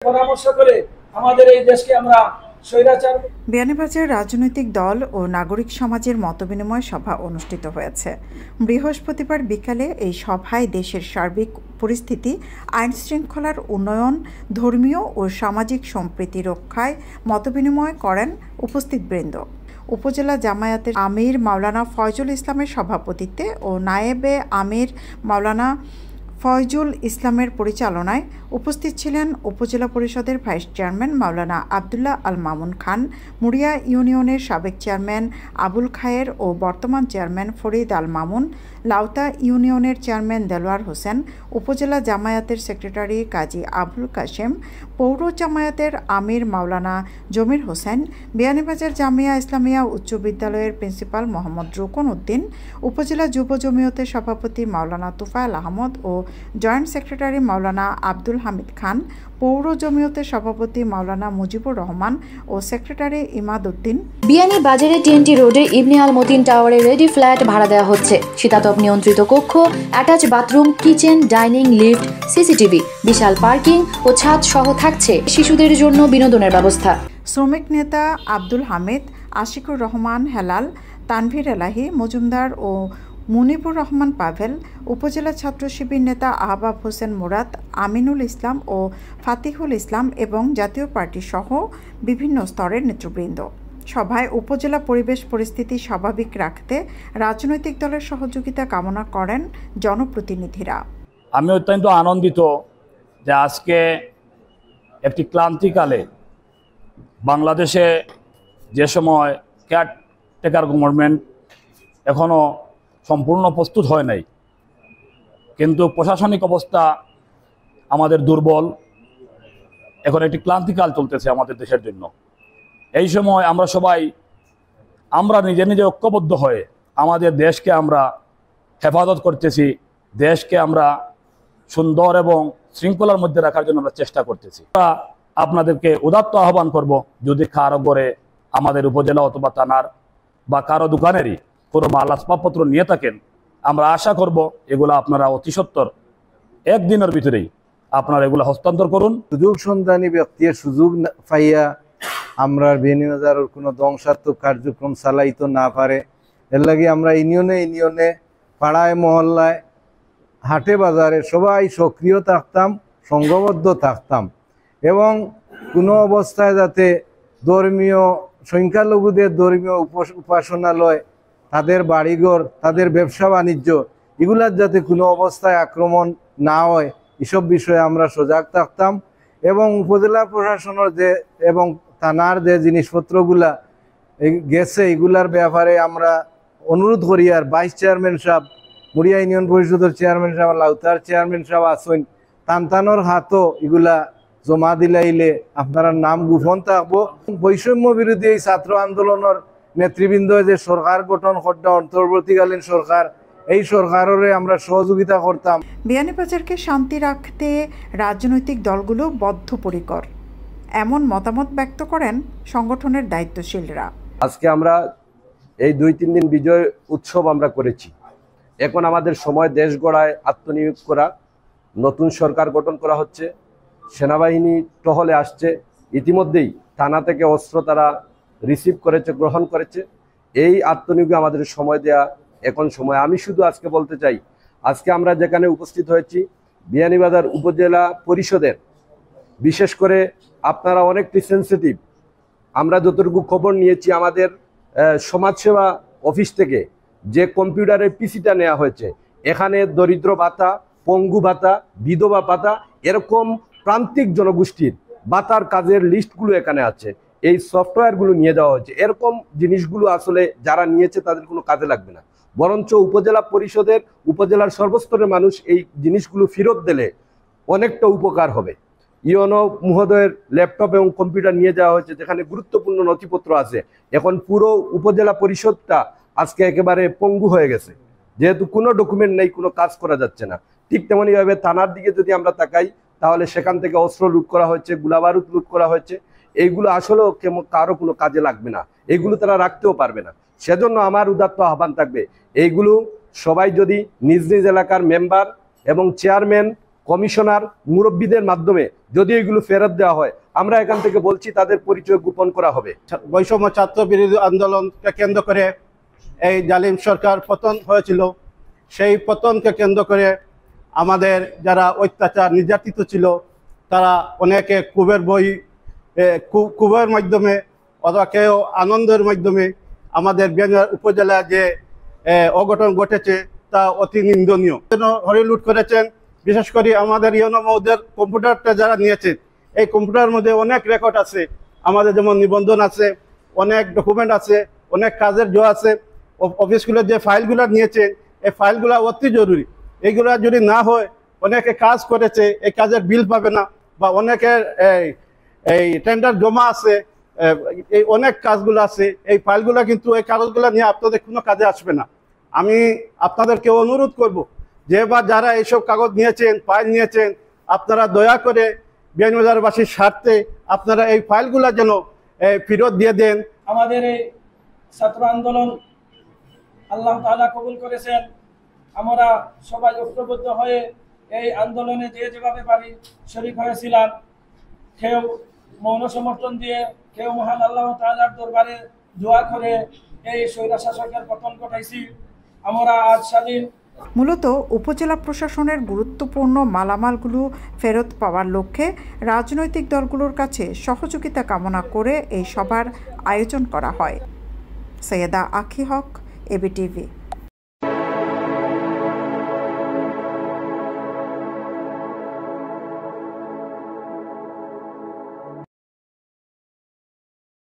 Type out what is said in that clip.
পরামর্শ করে আমাদের এই দেশকে আমরা স্বৈরাচার। বিয়ানীবাজার রাজনৈতিক দল ও নাগরিক সমাজের মতবিনিময় সভা অনুষ্ঠিত হয়েছে। বৃহস্পতিবার বিকালে এই সভায় দেশের সার্বিক পরিস্থিতি, আইন শৃঙ্খলার উন্নয়ন, ধর্মীয় ও সামাজিক সম্প্রীতি রক্ষায় মতবিনিময় করেন উপস্থিতবৃন্দ। উপজেলা জামায়াতের আমির মাওলানা ফয়জুল ইসলামের সভাপতিত্বে ও নায়েবে আমির মাওলানা ফয়জুল ইসলামের পরিচালনায় উপস্থিত ছিলেন উপজেলা পরিষদের ভাইস চেয়ারম্যান মাওলানা আবদুল্লাহ আল মামুন খান, মুড়িয়া ইউনিয়নের সাবেক চেয়ারম্যান আবুল খায়ের ও বর্তমান চেয়ারম্যান ফরিদ আল মামুন, লাউতা ইউনিয়নের চেয়ারম্যান দেলোয়ার হোসেন, উপজেলা জামায়াতের সেক্রেটারি কাজী আবুল কাশেম, পৌর জামায়াতের আমির মাওলানা জমির হোসেন, বিয়ানীবাজার জামিয়া ইসলামিয়া উচ্চ বিদ্যালয়ের প্রিন্সিপাল মোহাম্মদ রুকন উদ্দিন, উপজেলা যুব জমিয়তের সভাপতি মাওলানা তুফায়েল আহমদ ও জয়েন্ট সেক্রেটারি মাওলানা আব্দুল হামিদ খান, পৌর জমিয়তের সভাপতি মাওলানা মুজিবুর রহমান ও সেক্রেটারি ইমাদ উদ্দিন। বিয়ানীবাজারে টিএনটি রোডে ইবনে আল মতিন টাওয়ারে রেডি ফ্ল্যাট ভাড়া দেওয়া হচ্ছে। শীতাতপ নিয়ন্ত্রিত কক্ষ, attach bathroom, kitchen, dining, lift, CCTV, বিশাল পার্কিং ও ছাদ সহ থাকছে শিশুদের জন্য বিনোদনের ব্যবস্থা। শ্রমিক নেতা আব্দুল হামিদ, আশিকুর রহমান হেলাল, তানভীর এলাহি মজুমদার ও মুনিবুর রহমান পাভেল, উপজেলা ছাত্র শিবির নেতা আহবাব হোসেন মুরাদ, আমিনুল ইসলাম ও ফাতিহুল ইসলাম এবং জাতীয় পার্টি সহ বিভিন্ন স্তরের নেতৃবৃন্দ। সভায় উপজেলা পরিবেশ পরিস্থিতি স্বাভাবিক রাখতে রাজনৈতিক দলের সহযোগিতা কামনা করেন জনপ্রতিনিধিরা। আমি অত্যন্ত আনন্দিত যে আজকে একটি ক্লান্তিকালে বাংলাদেশে যে সময় কেয়ারটেকার গভর্নমেন্ট এখনও সম্পূর্ণ প্রস্তুত হয় নাই, কিন্তু প্রশাসনিক অবস্থা আমাদের দুর্বল, এখন একটি ক্লান্তিকাল চলতেছে আমাদের দেশের জন্য। এই সময় আমরা নিজে ঐক্যবদ্ধ হয়ে আমাদের দেশকে আমরা হেফাজত করতেছি, দেশকে আমরা সুন্দর এবং শৃঙ্খলার মধ্যে রাখার জন্য আমরা চেষ্টা করতেছি। আপনাদেরকে উদাত্ত আহ্বান করব, যদি কারো ঘরে আমাদের উপজেলা অথবা থানার বা কারো দোকানেরই কোনো মাল আসবাবপত্র নিয়ে থাকেন, আমরা আশা করব এগুলো আপনারা অতি সত্বর একদিনের ভিতরেই আপনারা এগুলো হস্তান্তর করুন। সুযোগ সন্ধানী ব্যক্তির সুযোগ পাইয়া আমরা বিয়ানীবাজারের কোনো ধ্বংসাত্মক কার্যক্রম চালাইতে না পারে, এর লাগে আমরা ইউনিয়নে পাড়ায় মহল্লায় হাটে বাজারে সবাই সক্রিয় থাকতাম, সংঘবদ্ধ থাকতাম এবং কোনো অবস্থায় যাতে ধর্মীয় সংখ্যালঘুদের ধর্মীয় উপাসনালয়, তাদের বাড়িঘর, তাদের ব্যবসা বাণিজ্য এগুলার যাতে কোনো অবস্থায় আক্রমণ না হয় এসব বিষয়ে আমরা সজাগ থাকতাম এবং উপজেলা প্রশাসনের যে এবং থানার যে জিনিসপত্রগুলা গেছে এগুলার ব্যাপারে আমরা অনুরোধ করি। আর ভাইস চেয়ারম্যান সাহেব, মুড়িয়া ইউনিয়ন পরিষদের চেয়ারম্যান সাহেব, লাউতার চেয়ারম্যান সাহেব আসেন, টানটানোর হাতও এগুলা জমা দিলাইলে আপনার নাম গোপন থাকবো। বৈষম্য বিরোধী এই ছাত্র আন্দোলনের নেতৃবৃন্দ যে সরকার গঠন করতে অন্তর্বর্তীকালীন সরকার, এই সরকারের আমরা সহযোগিতা করতাম। বিয়ানীবাজারকে শান্তি রাখতে রাজনৈতিক দলগুলো বদ্ধপরিকর, এমন মতামত ব্যক্ত করেন সংগঠনের দায়িত্বশীলরা। আজকে আমরা এই 2-3 দিন বিজয় উৎসব আমরা করেছি। এখন আমাদের সময় দেশ গড়ায় আত্মনিয়োগ করা, নতুন সরকার গঠন করা হচ্ছে, সেনাবাহিনী টহলে আসছে, ইতিমধ্যেই থানা থেকে অস্ত্র তারা রিসিভ করেছে, গ্রহণ করেছে। এই আত্মনিয়োগে আমাদের সময় দেয়া এখন সময়। আমি শুধু আজকে বলতে চাই, আজকে আমরা যেখানে উপস্থিত হয়েছি বিয়ানীবাজার উপজেলা পরিষদের, বিশেষ করে আপনারা অনেকটি সেন্সিটিভ। আমরা যতটুকু খবর নিয়েছি আমাদের সমাজসেবা অফিস থেকে যে কম্পিউটারের পিসিটা নেওয়া হয়েছে, এখানে দরিদ্র ভাতা, পঙ্গু ভাতা, বিধবা ভাতা, এরকম প্রান্তিক জনগোষ্ঠীর ভাতার কাজের লিস্টগুলো এখানে আছে। এই সফটওয়্যারগুলো নিয়ে যাওয়া হয়েছে। এরকম জিনিসগুলো আসলে যারা নিয়েছে তাদের কোনো কাজে লাগবে না, বরঞ্চ উপজেলা পরিষদের, উপজেলার সর্বস্তরের মানুষ এই জিনিসগুলো ফেরত দিলে অনেকটা উপকার হবে। ইউনো মহোদয়ের ল্যাপটপ এবং কম্পিউটার নিয়ে যাওয়া হয়েছে, যেখানে গুরুত্বপূর্ণ নথিপত্র আছে। এখন পুরো উপজেলা পরিষদটা আজকে একেবারে পঙ্গু হয়ে গেছে, যেহেতু কোনো ডকুমেন্ট নেই, কোনো কাজ করা যাচ্ছে না। ঠিক তেমনইভাবে থানার দিকে যদি আমরা তাকাই, তাহলে সেখান থেকে অস্ত্র লুট করা হয়েছে, গোলাবারুদ লুট করা হয়েছে। এইগুলো আসলেও কারো কোনো কাজে লাগবে না, এইগুলো তারা রাখতেও পারবে না। সেজন্য আমার উদাত্ত আহ্বান থাকবে, এইগুলো সবাই যদি নিজ নিজ এলাকার মেম্বার এবং চেয়ারম্যান কমিশনার মুরব্বীদের মাধ্যমে যদি এগুলো ফেরত দেওয়া হয়, আমরা এখান থেকে বলছি তাদের পরিচয় গোপন করা হবে। বৈষম্য ছাত্র বিরোধী আন্দোলনকে কেন্দ্র করে এই জালিম সরকার পতন হয়েছিল। সেই পতনকে কেন্দ্র করে আমাদের যারা অত্যাচার নির্যাতিত ছিল তারা অনেকে ক্ষোভের মাধ্যমে অথবা কেউ আনন্দের মাধ্যমে আমাদের বিয়ানীবাজার উপজেলায় যে অঘটন ঘটেছে তা অতি নিন্দনীয়। হরিলুট করেছেন, বিশেষ করে আমাদের ইউনো মহোদয়ের কম্পিউটারটা যারা নিয়েছেন, এই কম্পিউটারের মধ্যে অনেক রেকর্ড আছে, আমাদের যেমন নিবন্ধন আছে, অনেক ডকুমেন্ট আছে, অনেক কাজের আছে। অফিসগুলোর যে ফাইলগুলো নিয়েছেন এই ফাইলগুলো অতি জরুরি। এইগুলো যদি না হয়, অনেকে কাজ করেছে এই কাজের বিল পাবে না, বা অনেকের এই টেন্ডার জমা আছে, এই অনেক কাজগুলো আছে। এই ফাইলগুলো কিন্তু এই কাগজগুলো নিয়ে আপনাদের কোনো কাজে আসবে না। আমি আপনাদেরকে অনুরোধ করব যে বা যারা এইসব কাগজ নিয়েছেন, ফাইল নিয়েছেন, আপনারা দয়া করে বিয়ানীবাজারবাসীর স্বার্থে আপনারা এই ফাইলগুলো যেন ফেরত দিয়ে দেন। আমাদের এই ছাত্র আন্দোলন আল্লাহ তাআলা কবুল করেছেন। আমরা সবাই ঐক্যবদ্ধ হয়ে এই আন্দোলনে যেভাবে পারি শরীক হয়েছিলাম। কেউ মৌন সমর্থন দিয়ে, কেউ মহান আল্লাহ তাআলার দরবারে দোয়া করে এই স্বৈরশাসকের পতন ঘটাইছি। আমরা আজ স্বাধীন। মূলত উপজেলা প্রশাসনের গুরুত্বপূর্ণ মালামালগুলো ফেরত পাওয়ার লক্ষ্যে রাজনৈতিক দলগুলোর কাছে সহযোগিতা কামনা করে এই সভার আয়োজন করা হয়। সৈয়দা আখি হক, এবিটিভি।